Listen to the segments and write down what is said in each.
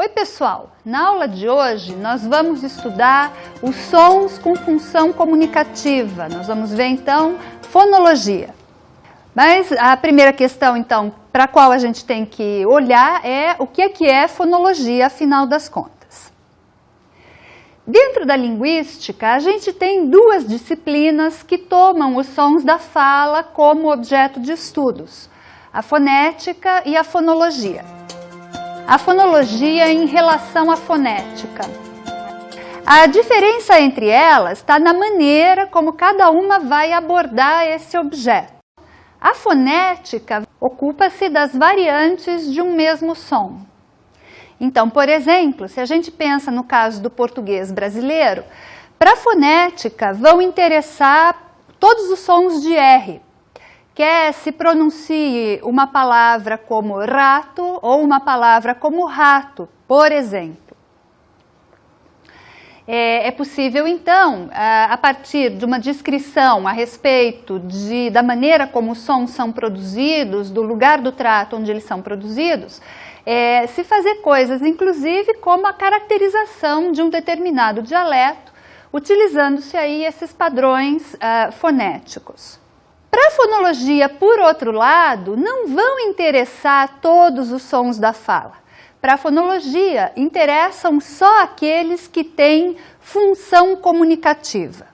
Oi pessoal, na aula de hoje nós vamos estudar os sons com função comunicativa. Nós vamos ver então fonologia. Mas a primeira questão então para a qual a gente tem que olhar é o que é fonologia, afinal das contas. Dentro da linguística a gente tem duas disciplinas que tomam os sons da fala como objeto de estudos, a fonética e a fonologia. A fonologia em relação à fonética. A diferença entre elas está na maneira como cada uma vai abordar esse objeto. A fonética ocupa-se das variantes de um mesmo som. Então, por exemplo, se a gente pensa no caso do português brasileiro, para a fonética vão interessar todos os sons de R. Quer se pronuncie uma palavra como rato ou uma palavra como rato, por exemplo. É possível, então, a partir de uma descrição a respeito da maneira como os sons são produzidos, do lugar do trato onde eles são produzidos, se fazer coisas, inclusive, como a caracterização de um determinado dialeto, utilizando-se aí esses padrões fonéticos. Para a fonologia, por outro lado, não vão interessar todos os sons da fala. Para a fonologia, interessam só aqueles que têm função comunicativa.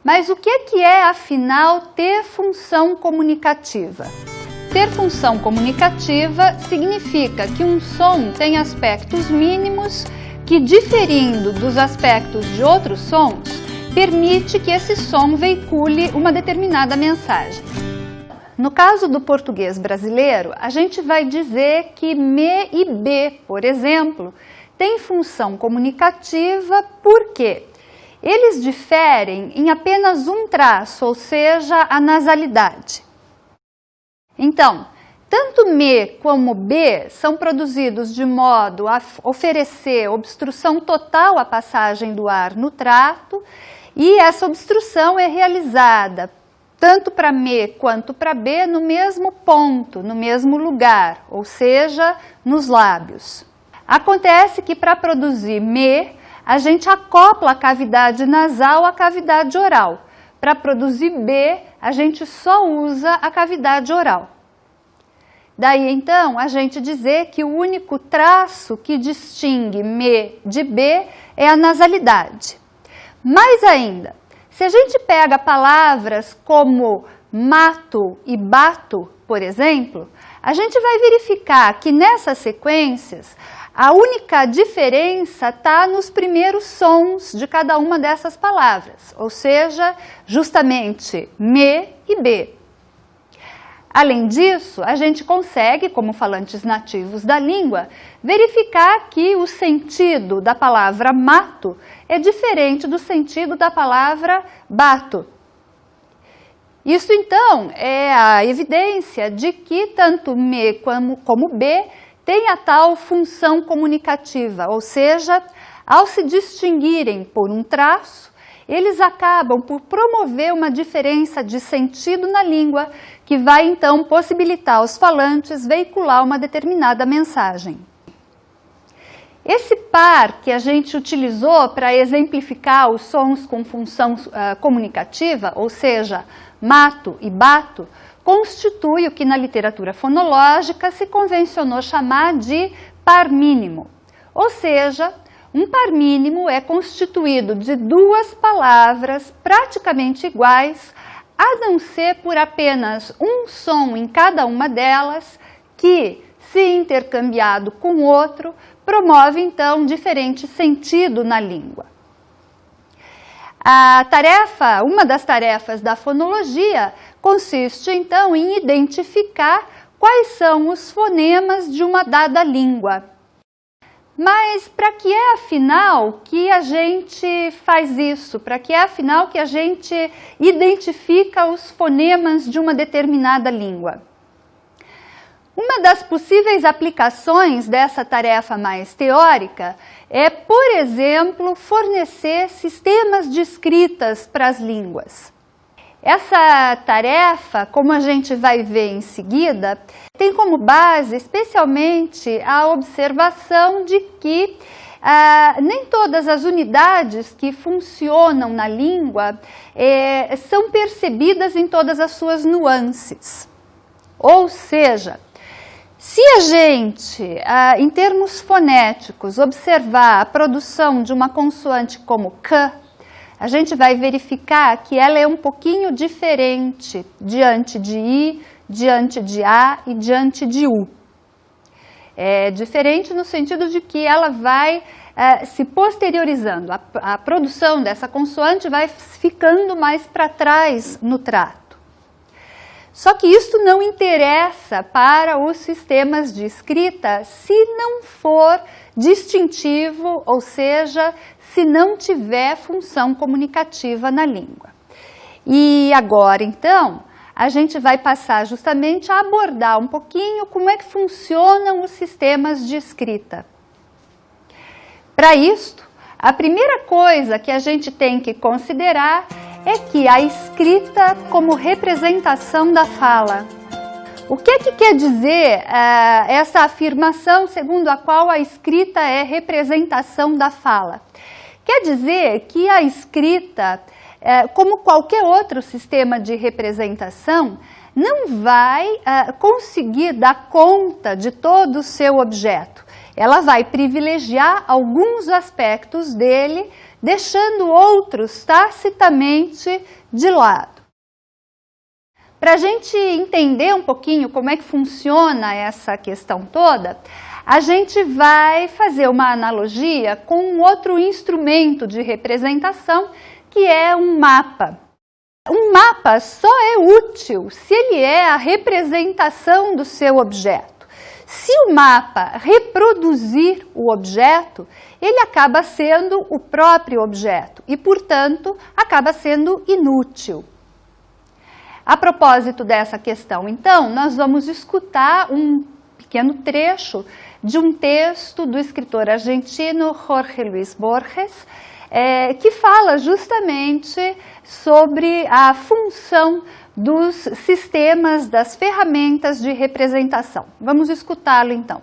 Mas o que é, afinal, ter função comunicativa? Ter função comunicativa significa que um som tem aspectos mínimos que, diferindo dos aspectos de outros sons, permite que esse som veicule uma determinada mensagem. No caso do português brasileiro, a gente vai dizer que me e b, por exemplo, têm função comunicativa porque eles diferem em apenas um traço, ou seja, a nasalidade. Então, tanto me como b são produzidos de modo a oferecer obstrução total à passagem do ar no trato, e essa obstrução é realizada tanto para me quanto para b no mesmo ponto, no mesmo lugar, ou seja, nos lábios. Acontece que para produzir me, a gente acopla a cavidade nasal à cavidade oral. Para produzir b, a gente só usa a cavidade oral. Daí então a gente dizer que o único traço que distingue me de b é a nasalidade. Mais ainda, se a gente pega palavras como mato e bato, por exemplo, a gente vai verificar que nessas sequências a única diferença está nos primeiros sons de cada uma dessas palavras, ou seja, justamente me e b. Além disso, a gente consegue, como falantes nativos da língua, verificar que o sentido da palavra mato é diferente do sentido da palavra bato. Isso, então, é a evidência de que tanto me como b têm a tal função comunicativa, ou seja, ao se distinguirem por um traço, eles acabam por promover uma diferença de sentido na língua que vai, então, possibilitar aos falantes veicular uma determinada mensagem. Esse par que a gente utilizou para exemplificar os sons com função comunicativa, ou seja, mato e bato, constitui o que na literatura fonológica se convencionou chamar de par mínimo, ou seja, um par mínimo é constituído de duas palavras praticamente iguais, a não ser por apenas um som em cada uma delas, que, se intercambiado com outro, promove então diferente sentido na língua. Uma das tarefas da fonologia consiste então em identificar quais são os fonemas de uma dada língua. Mas para que é afinal que a gente faz isso? Para que é afinal que a gente identifica os fonemas de uma determinada língua? Uma das possíveis aplicações dessa tarefa mais teórica é, por exemplo, fornecer sistemas de escritas para as línguas. Essa tarefa, como a gente vai ver em seguida, tem como base especialmente a observação de que nem todas as unidades que funcionam na língua são percebidas em todas as suas nuances. Ou seja, se a gente, em termos fonéticos, observar a produção de uma consoante como K, a gente vai verificar que ela é um pouquinho diferente diante de I, diante de A e diante de U. É diferente no sentido de que ela vai se posteriorizando, a produção dessa consoante vai ficando mais para trás no trato. Só que isso não interessa para os sistemas de escrita se não for distintivo, ou seja, se não tiver função comunicativa na língua. E agora, então, a gente vai passar justamente a abordar um pouquinho como é que funcionam os sistemas de escrita. Para isto, a primeira coisa que a gente tem que considerar é que a escrita como representação da fala. O que quer dizer essa afirmação segundo a qual a escrita é representação da fala? Quer dizer que a escrita, como qualquer outro sistema de representação, não vai conseguir dar conta de todo o seu objeto. Ela vai privilegiar alguns aspectos dele, deixando outros tacitamente de lado. Para a gente entender um pouquinho como é que funciona essa questão toda, a gente vai fazer uma analogia com um outro instrumento de representação, que é um mapa. Um mapa só é útil se ele é a representação do seu objeto. Se o mapa reproduzir o objeto, ele acaba sendo o próprio objeto e, portanto, acaba sendo inútil. A propósito dessa questão, então, nós vamos escutar um pequeno trecho de um texto do escritor argentino Jorge Luis Borges, que fala justamente sobre a função dos sistemas, das ferramentas de representação. Vamos escutá-lo então.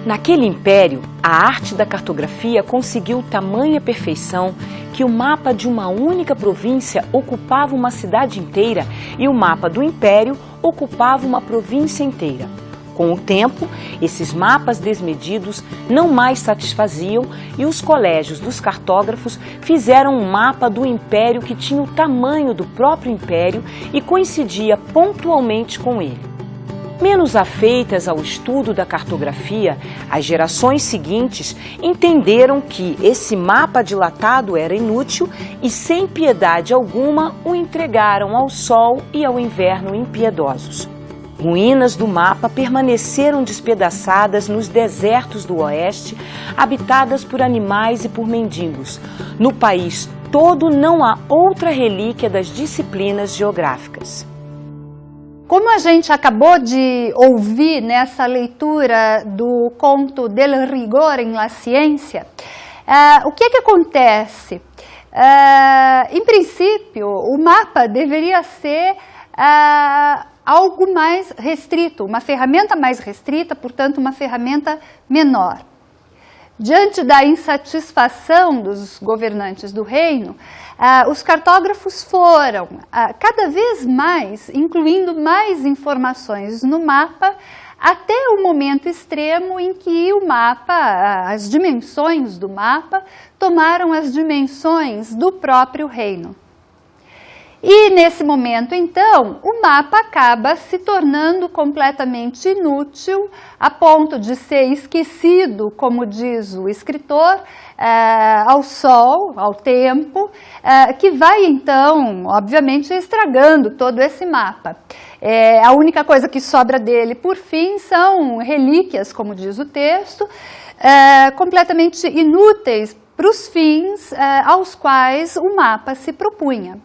Naquele império, a arte da cartografia conseguiu tamanha perfeição que o mapa de uma única província ocupava uma cidade inteira e o mapa do império ocupava uma província inteira. Com o tempo, esses mapas desmedidos não mais satisfaziam e os colégios dos cartógrafos fizeram um mapa do império que tinha o tamanho do próprio império e coincidia pontualmente com ele. Menos afeitas ao estudo da cartografia, as gerações seguintes entenderam que esse mapa dilatado era inútil e, sem piedade alguma, o entregaram ao sol e ao inverno impiedosos. Ruínas do mapa permaneceram despedaçadas nos desertos do oeste, habitadas por animais e por mendigos. No país todo não há outra relíquia das disciplinas geográficas. Como a gente acabou de ouvir nessa leitura do conto Del rigor en la ciencia, o que acontece? Em princípio, o mapa deveria ser algo mais restrito, uma ferramenta mais restrita, portanto, uma ferramenta menor. Diante da insatisfação dos governantes do reino, os cartógrafos foram cada vez mais incluindo mais informações no mapa, até o momento extremo em que o mapa, as dimensões do mapa, tomaram as dimensões do próprio reino. E nesse momento, então, o mapa acaba se tornando completamente inútil, a ponto de ser esquecido, como diz o escritor, ao sol, ao tempo, que vai, então, obviamente, estragando todo esse mapa. A única coisa que sobra dele, por fim, são relíquias, como diz o texto, completamente inúteis para os fins aos quais o mapa se propunha.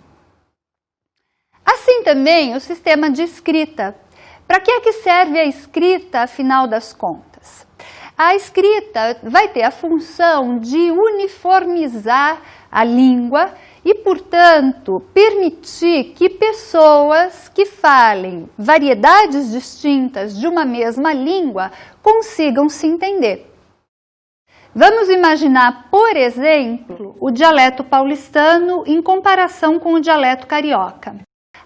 Assim também o sistema de escrita. Para que é que serve a escrita, afinal das contas? a escrita vai ter a função de uniformizar a língua e, portanto, permitir que pessoas que falem variedades distintas de uma mesma língua consigam se entender. Vamos imaginar, por exemplo, o dialeto paulistano em comparação com o dialeto carioca.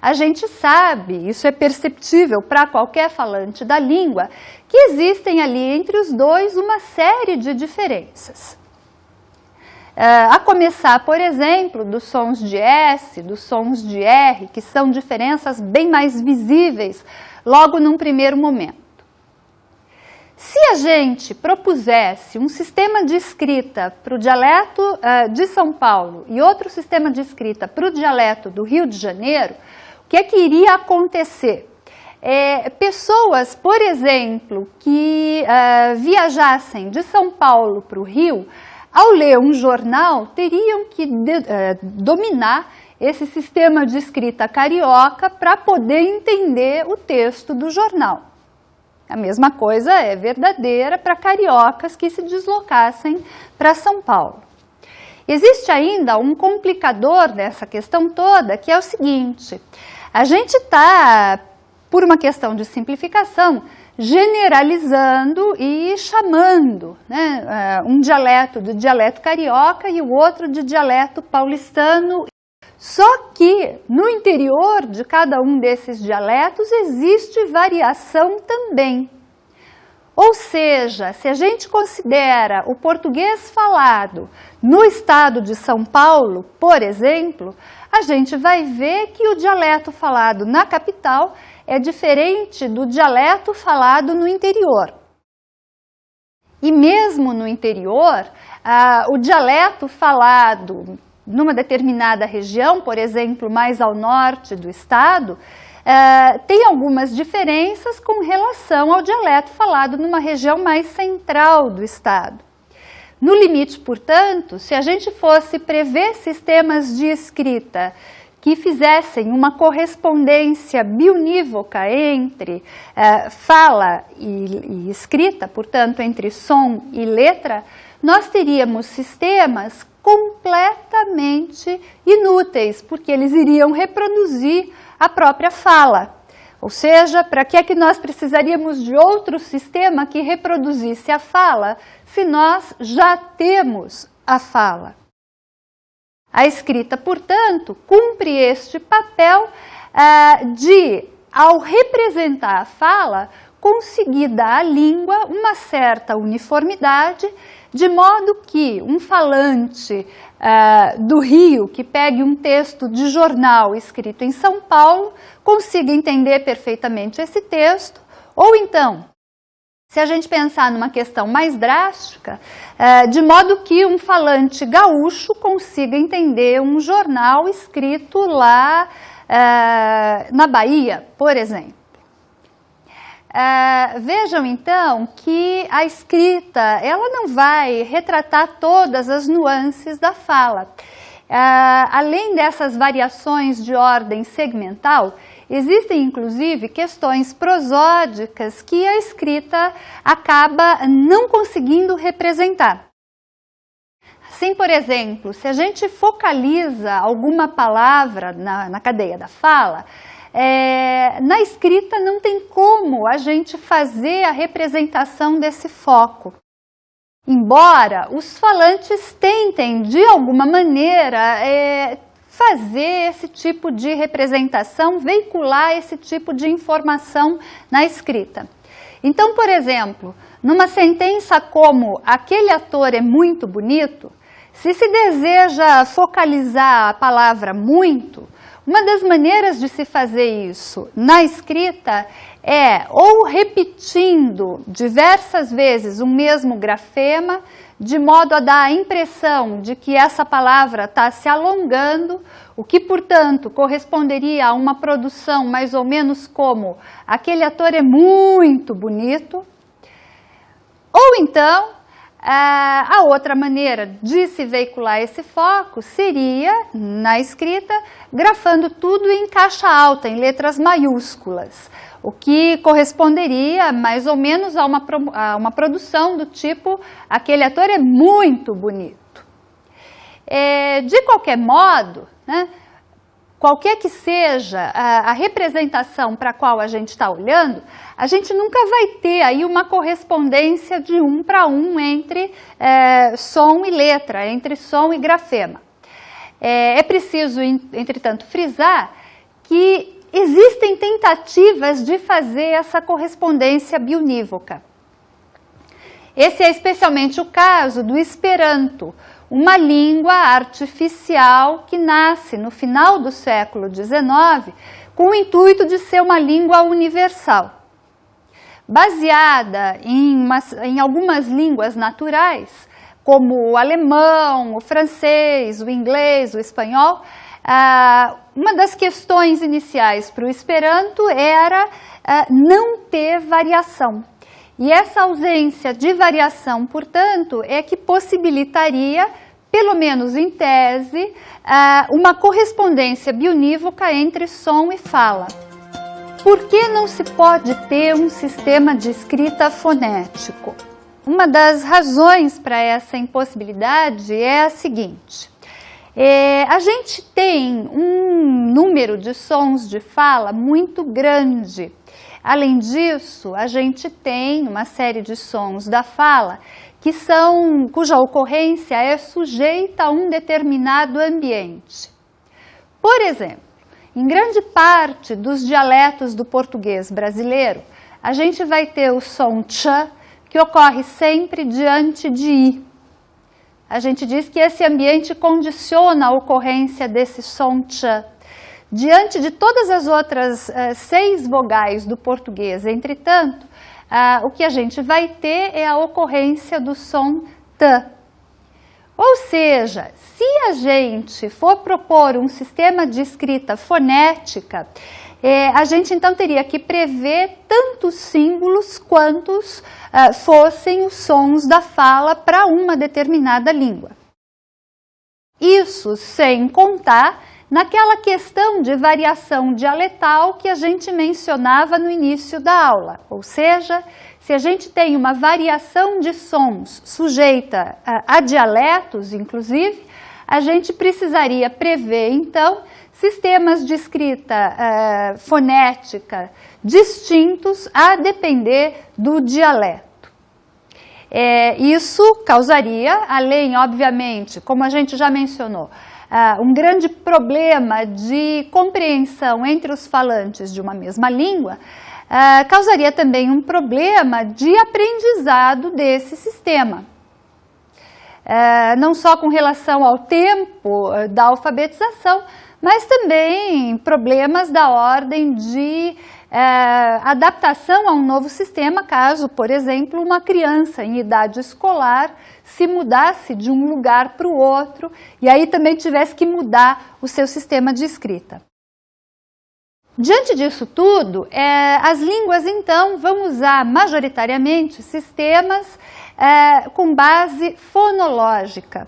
A gente sabe, isso é perceptível para qualquer falante da língua, que existem ali entre os dois uma série de diferenças. A começar, por exemplo, dos sons de S, dos sons de R, que são diferenças bem mais visíveis logo num primeiro momento. Se a gente propusesse um sistema de escrita para o dialeto de São Paulo e outro sistema de escrita para o dialeto do Rio de Janeiro, o que é que iria acontecer? Pessoas, por exemplo, que viajassem de São Paulo para o Rio, ao ler um jornal, teriam que dominar esse sistema de escrita carioca para poder entender o texto do jornal. A mesma coisa é verdadeira para cariocas que se deslocassem para São Paulo. Existe ainda um complicador dessa questão toda, que é o seguinte: a gente está, por uma questão de simplificação, generalizando e chamando, né, um dialeto de dialeto carioca e o outro de dialeto paulistano. Só que no interior de cada um desses dialetos existe variação também. Ou seja, se a gente considera o português falado no estado de São Paulo, por exemplo, a gente vai ver que o dialeto falado na capital é diferente do dialeto falado no interior. E mesmo no interior, o dialeto falado numa determinada região, por exemplo, mais ao norte do estado, tem algumas diferenças com relação ao dialeto falado numa região mais central do estado. No limite, portanto, se a gente fosse prever sistemas de escrita que fizessem uma correspondência biunívoca entre fala e escrita, portanto, entre som e letra, nós teríamos sistemas completamente inúteis, porque eles iriam reproduzir a própria fala. Ou seja, para que é que nós precisaríamos de outro sistema que reproduzisse a fala, se nós já temos a fala? A escrita, portanto, cumpre este papel de, ao representar a fala, conseguir dar à língua uma certa uniformidade, de modo que um falante do Rio que pegue um texto de jornal escrito em São Paulo consiga entender perfeitamente esse texto, ou então, se a gente pensar numa questão mais drástica, de modo que um falante gaúcho consiga entender um jornal escrito lá na Bahia, por exemplo. Vejam então que a escrita ela não vai retratar todas as nuances da fala. Além dessas variações de ordem segmental, existem inclusive questões prosódicas que a escrita acaba não conseguindo representar. Assim, por exemplo, se a gente focaliza alguma palavra na cadeia da fala, na escrita não tem como a gente fazer a representação desse foco. Embora os falantes tentem, de alguma maneira, fazer esse tipo de representação, veicular esse tipo de informação na escrita. Então, por exemplo, numa sentença como "aquele ator é muito bonito", se deseja focalizar a palavra "muito", uma das maneiras de se fazer isso na escrita é ou repetindo diversas vezes o mesmo grafema, de modo a dar a impressão de que essa palavra está se alongando, o que, portanto, corresponderia a uma produção mais ou menos como "aquele ator é muito bonito", ou então a outra maneira de se veicular esse foco seria, na escrita, grafando tudo em caixa alta, em letras maiúsculas. o que corresponderia mais ou menos a uma produção do tipo aquele ator é muito bonito. De qualquer modo, né, qualquer que seja a representação para a qual a gente está olhando, a gente nunca vai ter aí uma correspondência de 1 para 1 entre som e letra, entre som e grafema. É preciso, entretanto, frisar que existem tentativas de fazer essa correspondência bionívoca. Esse é especialmente o caso do Esperanto, uma língua artificial que nasce no final do século XIX com o intuito de ser uma língua universal. Baseada em algumas línguas naturais, como o alemão, o francês, o inglês, o espanhol, uma das questões iniciais para o Esperanto era não ter variação. E essa ausência de variação, portanto, é que possibilitaria, pelo menos em tese, uma correspondência bionívoca entre som e fala. Por que não se pode ter um sistema de escrita fonético? Uma das razões para essa impossibilidade é a seguinte. A gente tem um número de sons de fala muito grande. Além disso, a gente tem uma série de sons da fala cuja ocorrência é sujeita a um determinado ambiente. Por exemplo, em grande parte dos dialetos do português brasileiro, a gente vai ter o som tch, que ocorre sempre diante de i. A gente diz que esse ambiente condiciona a ocorrência desse som tch. Diante de todas as outras 6 vogais do português, entretanto, o que a gente vai ter é a ocorrência do som t. Ou seja, se a gente for propor um sistema de escrita fonética, a gente então teria que prever tantos símbolos quantos fossem os sons da fala para uma determinada língua. Isso sem contar naquela questão de variação dialetal que a gente mencionava no início da aula. Ou seja, se a gente tem uma variação de sons sujeita a dialetos, inclusive, a gente precisaria prever, então, sistemas de escrita fonética distintos a depender do dialeto. Isso causaria, além, obviamente, como a gente já mencionou, um grande problema de compreensão entre os falantes de uma mesma língua, causaria também um problema de aprendizado desse sistema. Não só com relação ao tempo da alfabetização, mas também problemas da ordem de adaptação a um novo sistema, caso, por exemplo, uma criança em idade escolar se mudasse de um lugar para o outro e aí também tivesse que mudar o seu sistema de escrita. Diante disso tudo, as línguas, então, vão usar majoritariamente sistemas com base fonológica.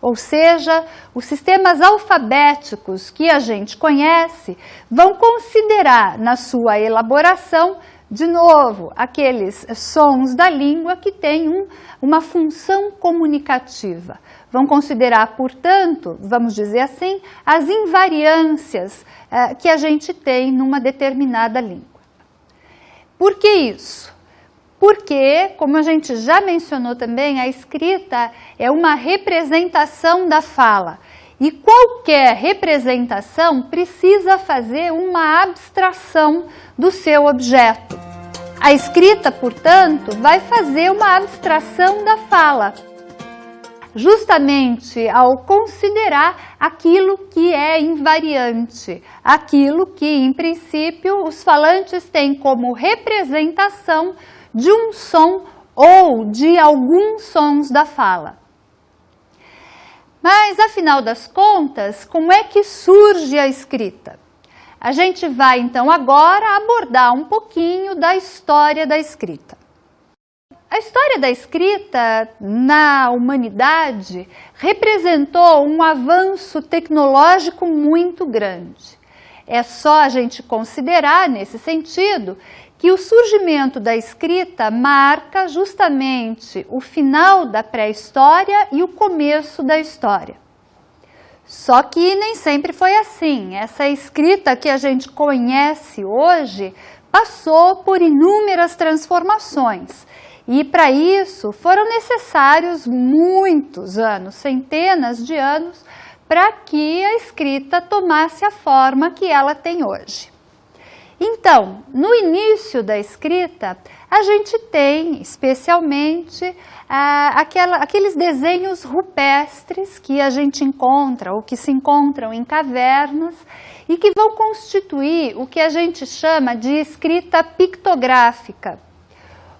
Ou seja, os sistemas alfabéticos que a gente conhece vão considerar na sua elaboração, de novo, aqueles sons da língua que têm uma função comunicativa. Vão considerar, portanto, vamos dizer assim, as invariâncias que a gente tem numa determinada língua. Por que isso? Porque, como a gente já mencionou também, a escrita é uma representação da fala. E qualquer representação precisa fazer uma abstração do seu objeto. A escrita, portanto, vai fazer uma abstração da fala, justamente ao considerar aquilo que é invariante, aquilo que, em princípio, os falantes têm como representação de um som ou de alguns sons da fala. Mas, afinal das contas, como é que surge a escrita? A gente vai, então, agora abordar um pouquinho da história da escrita. A história da escrita na humanidade representou um avanço tecnológico muito grande. É só a gente considerar, nesse sentido, que o surgimento da escrita marca justamente o final da pré-história e o começo da história. Só que nem sempre foi assim. Essa escrita que a gente conhece hoje passou por inúmeras transformações. E para isso foram necessários muitos anos, centenas de anos, para que a escrita tomasse a forma que ela tem hoje. Então, no início da escrita, a gente tem especialmente aqueles desenhos rupestres que a gente encontra ou que se encontram em cavernas e que vão constituir o que a gente chama de escrita pictográfica.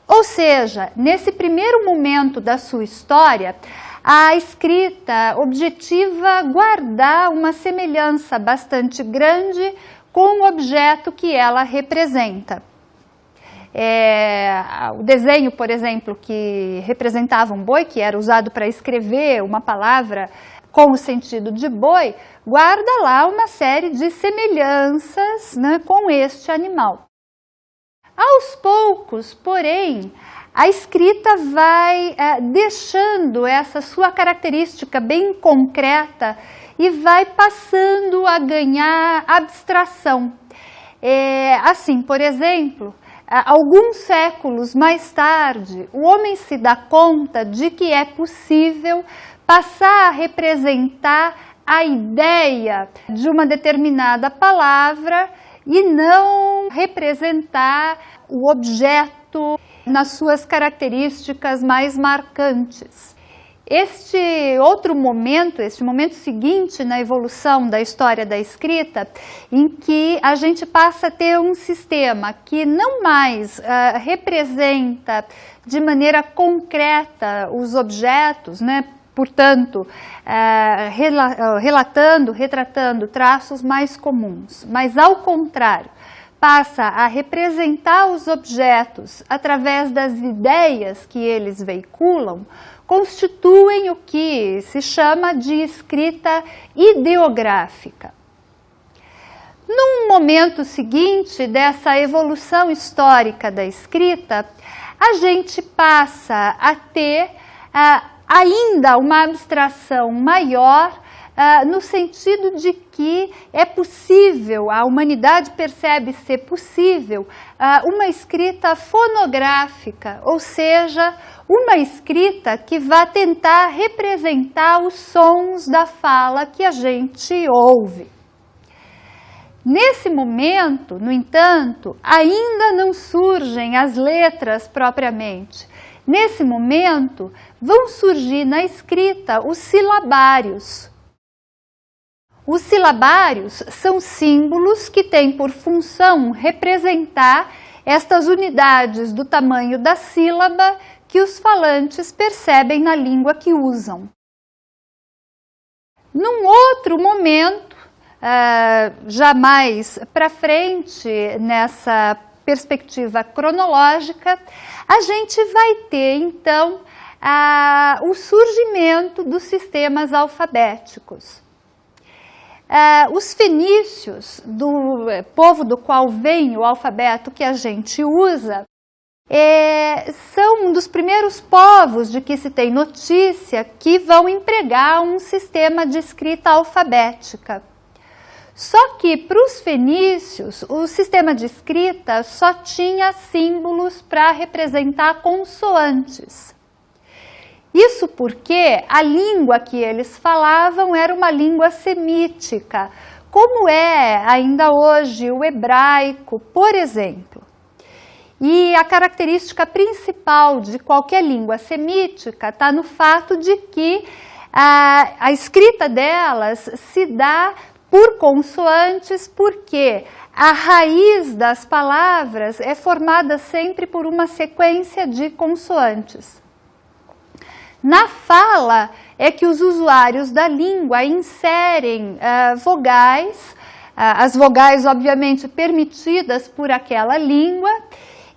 Ou seja, nesse primeiro momento da sua história, a escrita objetiva guardar uma semelhança bastante grande com o objeto que ela representa. O desenho, por exemplo, que representava um boi, que era usado para escrever uma palavra com o sentido de boi, guarda lá uma série de semelhanças, né, com este animal. Aos poucos, porém, a escrita vai deixando essa sua característica bem concreta e vai passando a ganhar abstração. Assim, por exemplo, alguns séculos mais tarde, o homem se dá conta de que é possível passar a representar a ideia de uma determinada palavra e não representar o objeto nas suas características mais marcantes. Este outro momento, este momento seguinte na evolução da história da escrita, em que a gente passa a ter um sistema que não mais representa de maneira concreta os objetos, né? Portanto, retratando traços mais comuns, mas ao contrário, passa a representar os objetos através das ideias que eles veiculam, constituem o que se chama de escrita ideográfica. Num momento seguinte dessa evolução histórica da escrita, a gente passa a ter ainda uma abstração maior, no sentido de que é possível, a humanidade percebe ser possível, uma escrita fonográfica, ou seja, uma escrita que vai tentar representar os sons da fala que a gente ouve. Nesse momento, no entanto, ainda não surgem as letras propriamente. Nesse momento, vão surgir na escrita os silabários. Os silabários são símbolos que têm por função representar estas unidades do tamanho da sílaba que os falantes percebem na língua que usam. Num outro momento, já mais para frente, nessa perspectiva cronológica, a gente vai ter, então, o surgimento dos sistemas alfabéticos. Os fenícios, do povo do qual vem o alfabeto que a gente usa, são um dos primeiros povos de que se tem notícia que vão empregar um sistema de escrita alfabética. Só que para os fenícios, o sistema de escrita só tinha símbolos para representar consoantes. Isso porque a língua que eles falavam era uma língua semítica, como é ainda hoje o hebraico, por exemplo. E a característica principal de qualquer língua semítica está no fato de que a escrita delas se dá por consoantes, porque a raiz das palavras é formada sempre por uma sequência de consoantes. Na fala é que os usuários da língua inserem vogais, as vogais obviamente permitidas por aquela língua,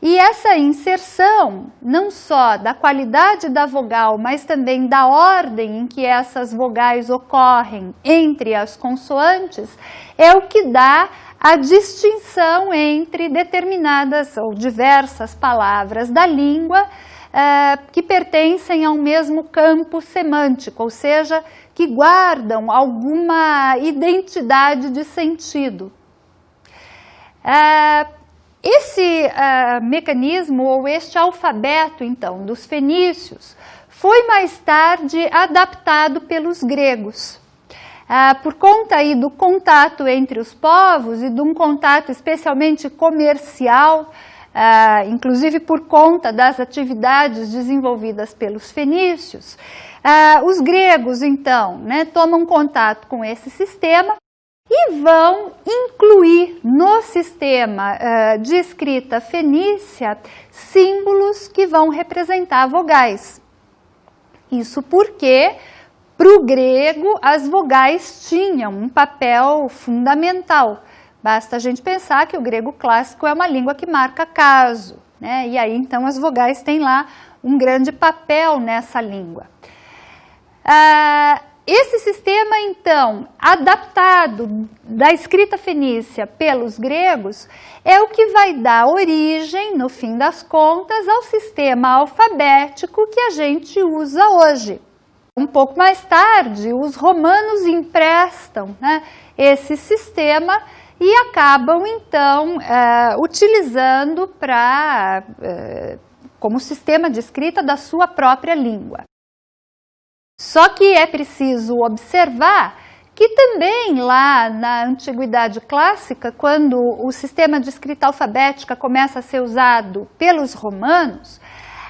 e essa inserção, não só da qualidade da vogal, mas também da ordem em que essas vogais ocorrem entre as consoantes, é o que dá a distinção entre determinadas ou diversas palavras da língua que pertencem ao mesmo campo semântico, ou seja, que guardam alguma identidade de sentido. Esse mecanismo ou este alfabeto, então, dos fenícios, foi mais tarde adaptado pelos gregos. Por conta aí do contato entre os povos e de um contato especialmente comercial, inclusive por conta das atividades desenvolvidas pelos fenícios, os gregos, então, tomam contato com esse sistema e vão incluir no sistema de escrita fenícia símbolos que vão representar vogais. Isso porque, para o grego, as vogais tinham um papel fundamental. Basta a gente pensar que o grego clássico é uma língua que marca caso, e aí então as vogais têm lá um grande papel nessa língua. Esse sistema, então, adaptado da escrita fenícia pelos gregos, é o que vai dar origem, no fim das contas, ao sistema alfabético que a gente usa hoje. Um pouco mais tarde, os romanos emprestam esse sistema e acabam, então, utilizando como sistema de escrita da sua própria língua. Só que é preciso observar que também lá na Antiguidade Clássica, quando o sistema de escrita alfabética começa a ser usado pelos romanos,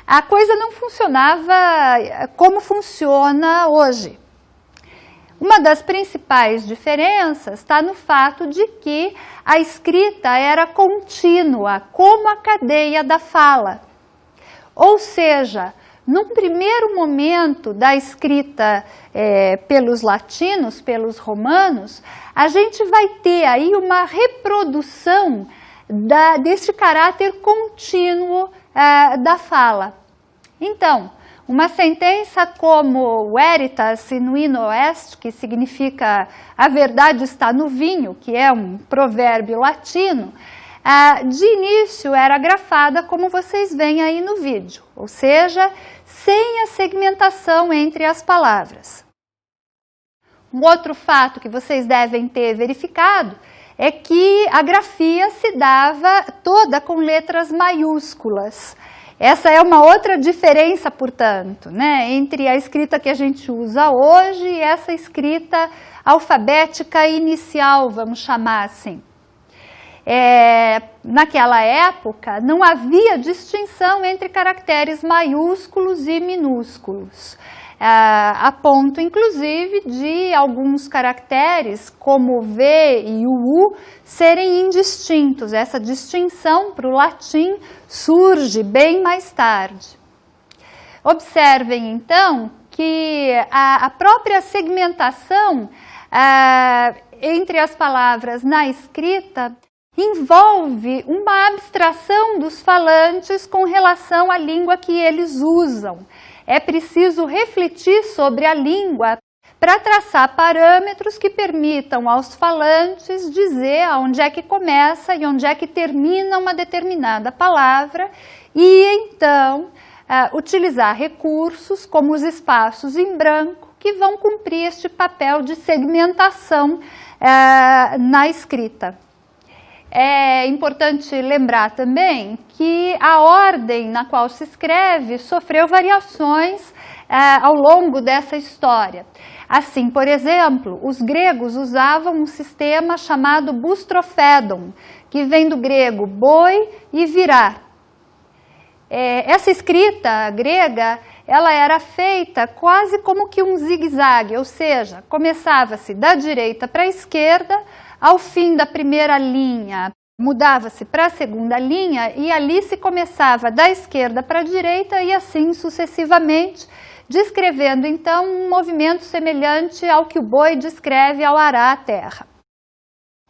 a coisa não funcionava como funciona hoje. Uma das principais diferenças está no fato de que a escrita era contínua, como a cadeia da fala. Ou seja, num primeiro momento da escrita pelos latinos, pelos romanos, a gente vai ter aí uma reprodução desse caráter contínuo da fala. Então, uma sentença como veritas in vino est, que significa a verdade está no vinho, que é um provérbio latino, de início era grafada como vocês veem aí no vídeo, ou seja, sem a segmentação entre as palavras. Um outro fato que vocês devem ter verificado é que a grafia se dava toda com letras maiúsculas. Essa é uma outra diferença, portanto, entre a escrita que a gente usa hoje e essa escrita alfabética inicial, vamos chamar assim. Naquela época, não havia distinção entre caracteres maiúsculos e minúsculos, a ponto, inclusive, de alguns caracteres, como o V e o U, serem indistintos. Essa distinção para o latim surge bem mais tarde. Observem, então, que a própria segmentação entre as palavras na escrita envolve uma abstração dos falantes com relação à língua que eles usam. É preciso refletir sobre a língua para traçar parâmetros que permitam aos falantes dizer onde é que começa e onde é que termina uma determinada palavra e, então, utilizar recursos como os espaços em branco que vão cumprir este papel de segmentação na escrita. É importante lembrar também que a ordem na qual se escreve sofreu variações ao longo dessa história. Assim, por exemplo, os gregos usavam um sistema chamado bustrofedon, que vem do grego boi e virar. Essa escrita grega, ela era feita quase como que um zigue-zague, ou seja, começava-se da direita para a esquerda, ao fim da primeira linha, mudava-se para a segunda linha e ali se começava da esquerda para a direita e assim sucessivamente, descrevendo então um movimento semelhante ao que o boi descreve ao arar a terra.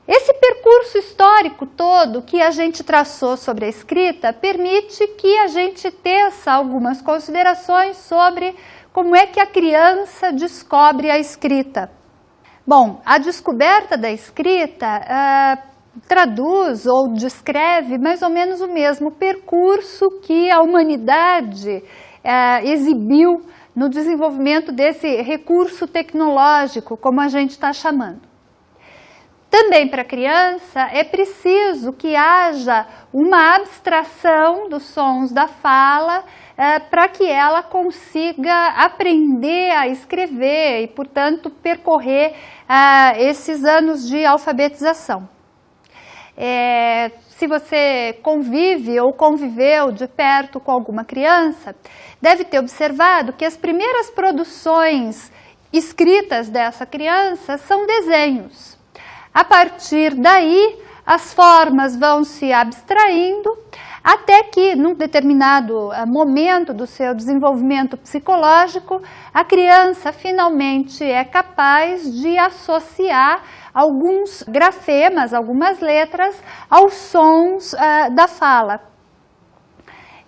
Esse percurso histórico todo que a gente traçou sobre a escrita permite que a gente teça algumas considerações sobre como é que a criança descobre a escrita. Bom, a descoberta da escrita traduz ou descreve mais ou menos o mesmo percurso que a humanidade exibiu no desenvolvimento desse recurso tecnológico, como a gente está chamando. Também para a criança é preciso que haja uma abstração dos sons da fala para que ela consiga aprender a escrever e, portanto, percorrer esses anos de alfabetização. Se você convive ou conviveu de perto com alguma criança, deve ter observado que as primeiras produções escritas dessa criança são desenhos. A partir daí, as formas vão se abstraindo, até que, num determinado momento do seu desenvolvimento psicológico, a criança finalmente é capaz de associar alguns grafemas, algumas letras, aos sons da fala.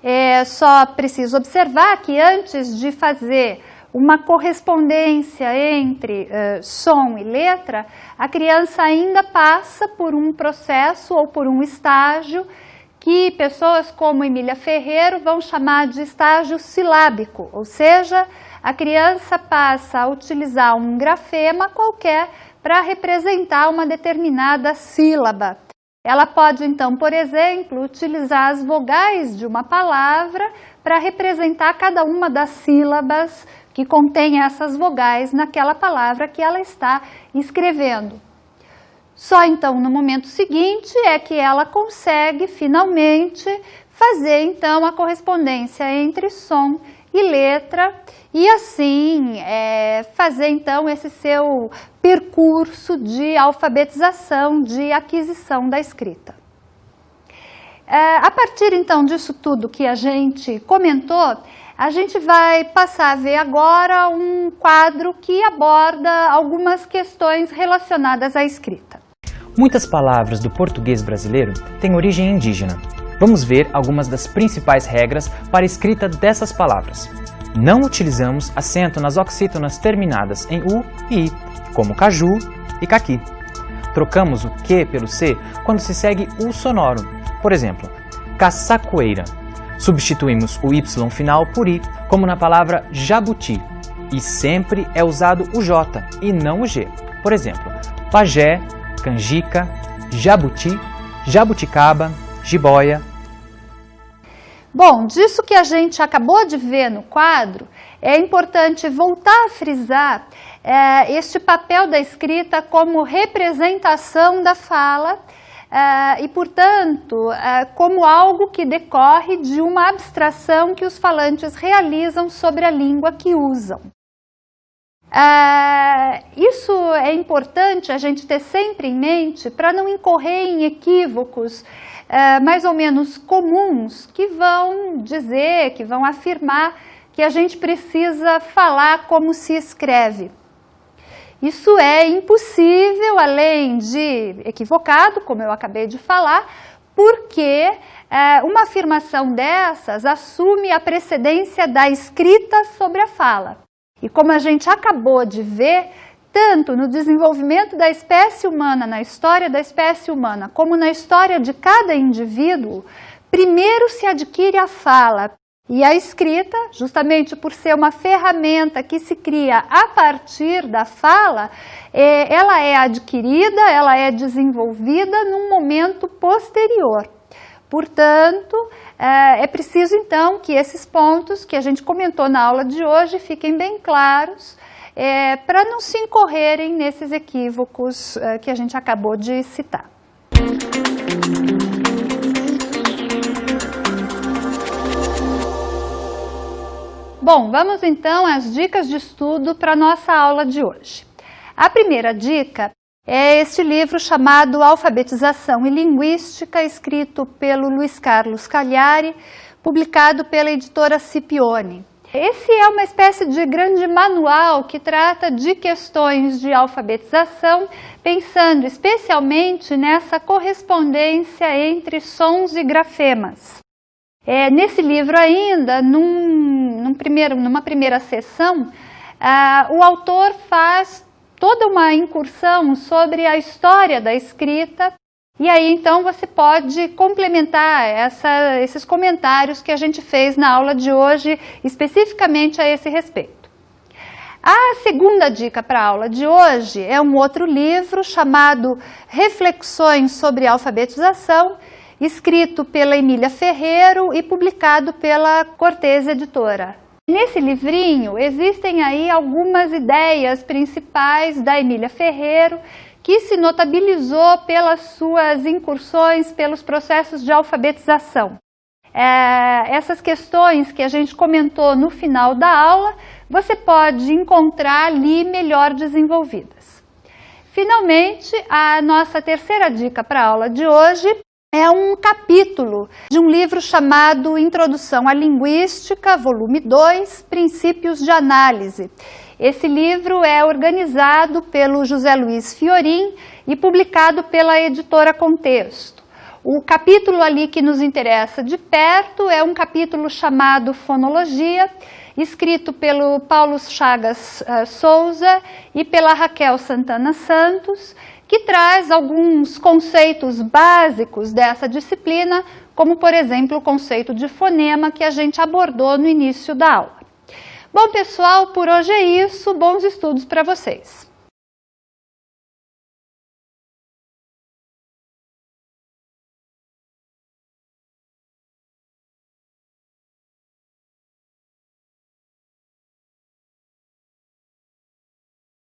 É só preciso observar que antes de fazer uma correspondência entre som e letra, a criança ainda passa por um processo ou por um estágio que pessoas como Emília Ferreiro vão chamar de estágio silábico, ou seja, a criança passa a utilizar um grafema qualquer para representar uma determinada sílaba. Ela pode, então, por exemplo, utilizar as vogais de uma palavra para representar cada uma das sílabas que contém essas vogais naquela palavra que ela está escrevendo. Só então no momento seguinte é que ela consegue finalmente fazer então a correspondência entre som e letra e assim fazer então esse seu percurso de alfabetização, de aquisição da escrita. A partir então disso tudo que a gente comentou, a gente vai passar a ver agora um quadro que aborda algumas questões relacionadas à escrita. Muitas palavras do português brasileiro têm origem indígena. Vamos ver algumas das principais regras para a escrita dessas palavras. Não utilizamos acento nas oxítonas terminadas em U e I, como caju e caqui. Trocamos o Q pelo C quando se segue U sonoro. Por exemplo, caçacoeira. Substituímos o Y final por I, como na palavra jabuti. E sempre é usado o J e não o G. Por exemplo, pajé, canjica, jabuti, jabuticaba, jiboia. Bom, disso que a gente acabou de ver no quadro, é importante voltar a frisar este papel da escrita como representação da fala e, portanto, como algo que decorre de uma abstração que os falantes realizam sobre a língua que usam. Isso é importante a gente ter sempre em mente para não incorrer em equívocos mais ou menos comuns que vão dizer, que vão afirmar que a gente precisa falar como se escreve. Isso é impossível, além de equivocado, como eu acabei de falar, porque uma afirmação dessas assume a precedência da escrita sobre a fala. E como a gente acabou de ver, tanto no desenvolvimento da espécie humana, na história da espécie humana, como na história de cada indivíduo, primeiro se adquire a fala. E a escrita, justamente por ser uma ferramenta que se cria a partir da fala, ela é adquirida, ela é desenvolvida num momento posterior. Portanto, é preciso então que esses pontos que a gente comentou na aula de hoje fiquem bem claros, para não se incorrerem nesses equívocos que a gente acabou de citar. Bom, vamos então às dicas de estudo para a nossa aula de hoje. A primeira dica é este livro chamado Alfabetização e Linguística, escrito pelo Luiz Carlos Cagliari, publicado pela editora Scipione. Esse é uma espécie de grande manual que trata de questões de alfabetização, pensando especialmente nessa correspondência entre sons e grafemas. Nesse livro ainda, numa primeira sessão, o autor faz toda uma incursão sobre a história da escrita E aí, então, você pode complementar esses comentários que a gente fez na aula de hoje, especificamente a esse respeito. A segunda dica para a aula de hoje é um outro livro chamado Reflexões sobre Alfabetização, escrito pela Emília Ferreiro e publicado pela Cortez Editora. Nesse livrinho existem aí algumas ideias principais da Emília Ferreiro, que se notabilizou pelas suas incursões pelos processos de alfabetização. Essas questões que a gente comentou no final da aula, você pode encontrar ali melhor desenvolvidas. Finalmente, a nossa terceira dica para a aula de hoje é um capítulo de um livro chamado Introdução à Linguística, volume 2, Princípios de Análise. Esse livro é organizado pelo José Luiz Fiorin e publicado pela editora Contexto. O capítulo ali que nos interessa de perto é um capítulo chamado Fonologia, escrito pelo Paulo Chagas Souza e pela Raquel Santana Santos, que traz alguns conceitos básicos dessa disciplina, como, por exemplo, o conceito de fonema que a gente abordou no início da aula. Bom, pessoal, por hoje é isso. Bons estudos para vocês!